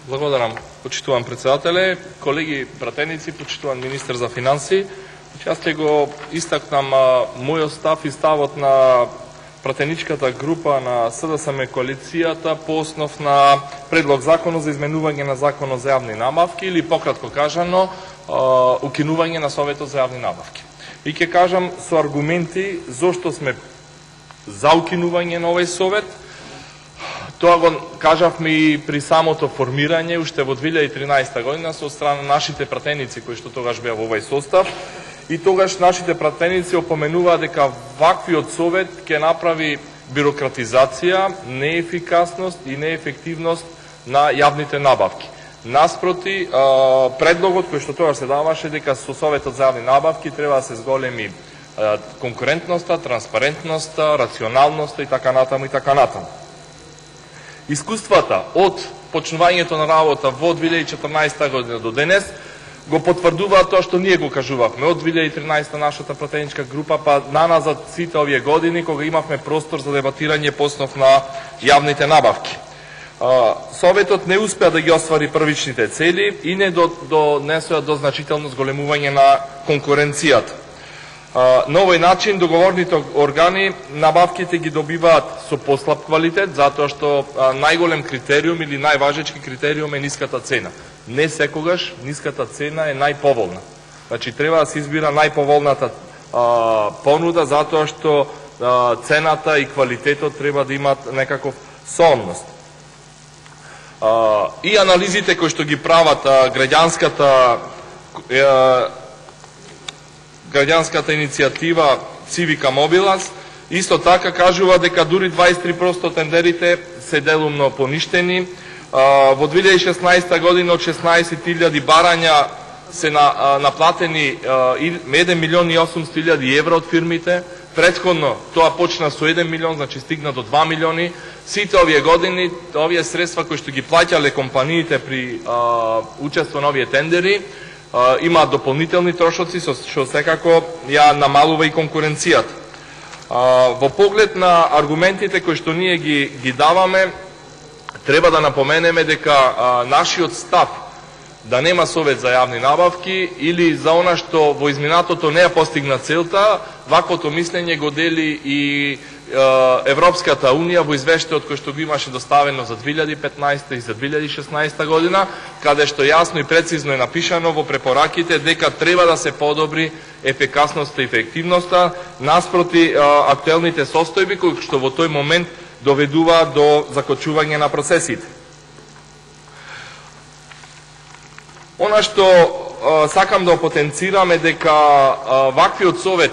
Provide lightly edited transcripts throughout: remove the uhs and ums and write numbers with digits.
Благодарам, почитуван председателе, колеги пратеници, почитуван министер за финанси. Јас ќе го истакнам мојот став и ставот на пратеничката група на СДСМ коалицијата по основ на предлог законот за изменување на законот за јавни набавки или пократко кажано укинување на Советот за јавни набавки. И ќе кажам со аргументи зошто сме за укинување на овој совет. Тоа го кажавме и при самото формирање уште во 2013 година со страна на нашите пратеници кои што тогаш беа во овој состав. И тогаш нашите пратеници опоменуваа дека ваквиот совет ќе направи бирократизација, неефикасност и неефективност на јавните набавки. Наспроти, предлогот кој што тогаш се даваше дека со Советот за јавни набавки треба да се зголеми конкурентноста, транспарентноста, рационалноста и така натаму и така натаму. Искуствата од почнувањето на работа во 2014 година до денес го потврдуваат тоа што ние го кажувавме од 2013 нашата пратеничка група па наназад сите овие години кога имавме простор за дебатирање по основ на јавните набавки. Советот не успеа да ги оствари првичните цели и не донесоа до значително зголемување на конкуренцијата. На овој начин договорните органи набавките ги добиваат со послаб квалитет, затоа што најголем критериум или најважечки критериум е ниската цена. Не секогаш ниската цена е најповолна. Значи треба да се избира најповолната понуда, затоа што цената и квалитетот треба да имат некаков соодност. И анализите кои што ги прават граѓанската иницијатива Цивика Мобилас, исто така кажува дека дури 23% тендерите се делумно поништени. Во 2016 година од 16.000 барања се наплатени 1.800.000 евро од фирмите. Претходно тоа почна со 1 милион, значи стигна до 2 милиони. Сите овие години, овие средства кои што ги плаќале компаниите при учество на овие тендери, имаат дополнителни трошоци, што секако ја намалува и конкуренцијата. Во поглед на аргументите кои што ние ги даваме, треба да напоменеме дека нашиот став да нема совет за јавни набавки или за она што во изминатото не ја постигна целта, ваквото мислење го дели и Европската Унија во извештајот кој што го имаше доставено за 2015 и за 2016 година, каде што јасно и прецизно е напишано во препораките дека треба да се подобри ефикасноста и ефективноста наспроти актуелните состојби кои што во тој момент доведуваат до закочување на процесите. Она што сакам да потенцирам е дека ваквиот совет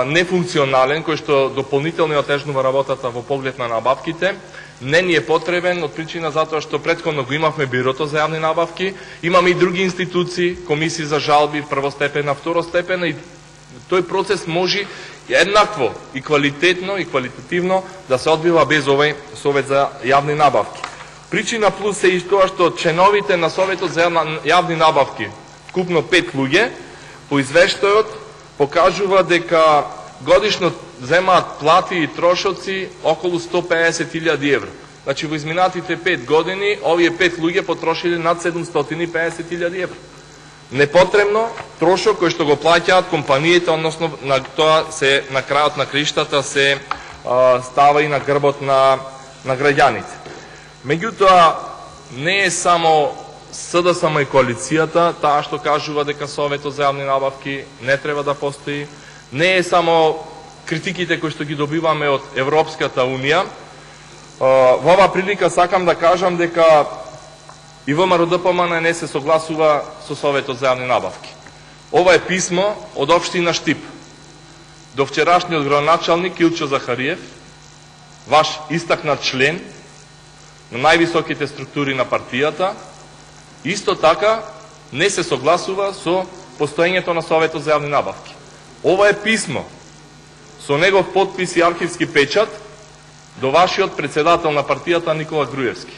нефункционален, кој што дополнително отежнува работата во поглед на набавките, не ни е потребен од причина затоа што претходно го имавме Бирото за јавни набавки, имаме и други институции, комисии за жалби, првостепена, второстепена и тој процес може еднакво и квалитетно и квалитативно да се одвива без овој совет за јавни набавки. Причина плюс е и тоа што членовите на Советот за јавни набавки, вкупно 5 луѓе, по извештајот покажува дека годишно земаат плати и трошоци околу 150.000 евро. Значи во изминатите 5 години овие 5 луѓе потрошиле над 750.000 евро. Непотребно трошок кој што го плаќаат компаниите, односно на тоа се на крајот на криштата се става и на грбот на граѓаните. Меѓутоа не е само СДСМ и коалицијата таа што кажува дека Советот за јавни набавки не треба да постои, не е само критиките кои што ги добиваме од Европската Унија. Во оваа прилика сакам да кажам дека и ВМРО-ДПМН не се согласува со Советот за јавни набавки. Ова е писмо од општина Штип до вчерашниот градоначалник Илчо Захариев, ваш истакнат член на највисоките структури на партијата, исто така не се согласува со постоењето на Советот за јавни набавки. Ова е писмо со негов потпис и архивски печат до вашиот председател на партијата Никола Груевски.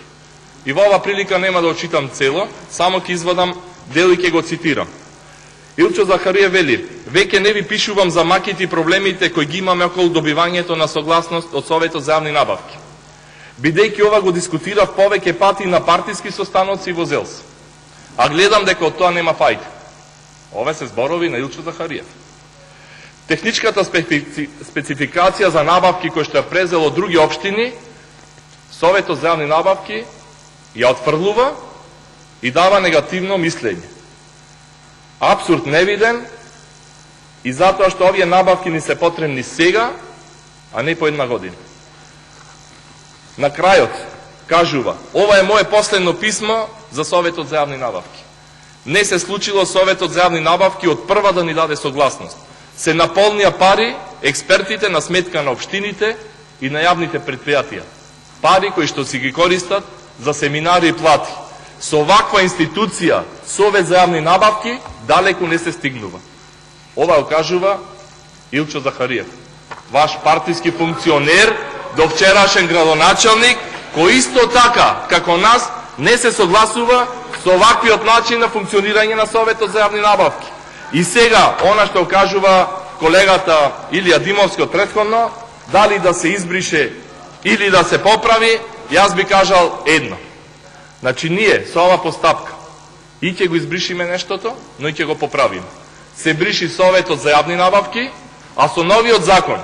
И во ова прилика нема да очитам цело, само ќе извадам дел и ќе го цитирам. Илчо Захариев вели: "Веќе не ви пишувам за маките и проблемите кои ги имаме околу добивањето на согласност од Советот за јавни набавки. бидејќи ова го дискутирав повеќе пати на партиски состаноци во ЗЕЛС. А гледам дека од тоа нема фајда. Ова се зборови на Илчо Захариев. Техничката спецификација за набавки кој што ја презел од други општини, Советот за јавни набавки ја отфрлува и дава негативно мислење. Апсурд невиден и затоа што овие набавки ни се потребни сега, а не по една година. На крајот кажува, ова е мое последно писмо за Советот за јавни набавки. Не се случило Советот за јавни набавки од прва да ни даде согласност. Се наполнија пари експертите на сметка на општините и на јавните предпријатија. Пари кои што си ги користат за семинари и плати. Со ваква институција, Совет за јавни набавки, далеку не се стигнува. Ова го кажува Илчо Захариев, ваш партиски функционер, до вчерашен градоначалник, кој исто така, како нас, не се согласува со ваквиот начин на функционирање на Советот за јавни набавки. И сега, она што кажува колегата Илија Димовски од претходно, дали да се избрише или да се поправи, јас би кажал едно. Значи, ние со ова постапка и ќе го избришиме нештото, но и ќе го поправиме. Се бриши Советот за јавни набавки, а со новиот закон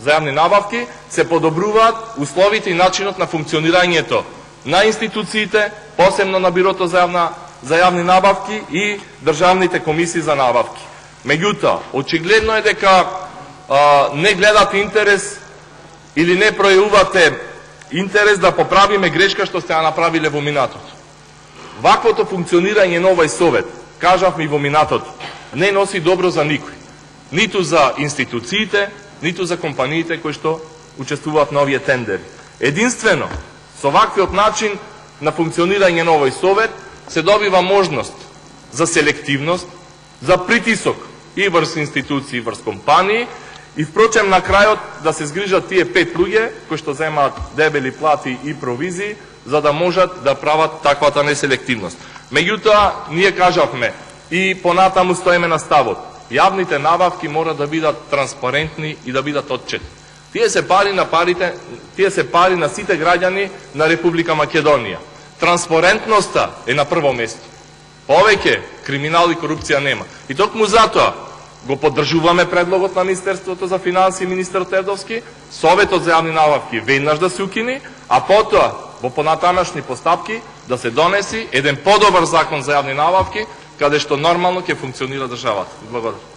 за јавни набавки се подобруваат условите и начинот на функционирањето на институциите, посебно на Бирото за јавни набавки и државните комисии за набавки. Меѓутоа, очигледно е дека не гледате интерес или не пројавувате интерес да поправиме грешка што сте ја направиле во минатото. Ваквото функционирање на овој совет, кажавме и во минатото, не носи добро за никој. Ниту за институциите, ниту за компаниите кои што учествуваат на овие тендери. Единствено, со ваквиот начин на функционирање на овој совет се добива можност за селективност, за притисок и врз институции, и врз компании, и впрочем на крајот да се згрижат тие 5 луѓе кои што земаат дебели плати и провизии, за да можат да прават таквата неселективност. Меѓутоа, ние кажавме и понатаму стоиме на ставот. Јавните набавки мора да бидат транспарентни и да бидат отчетни. Тие се пари на сите граѓани на Република Македонија. Транспарентноста е на прво место. Повеќе криминал и корупција нема. И токму затоа го поддржуваме предлогот на Министерството за финансии и министер Тедовски, Советот за јавни набавки веднаш да се укини, а потоа во понатамашни постапки да се донеси еден подобар закон за јавни набавки, каде што нормално ќе функционира државата. Благодарам.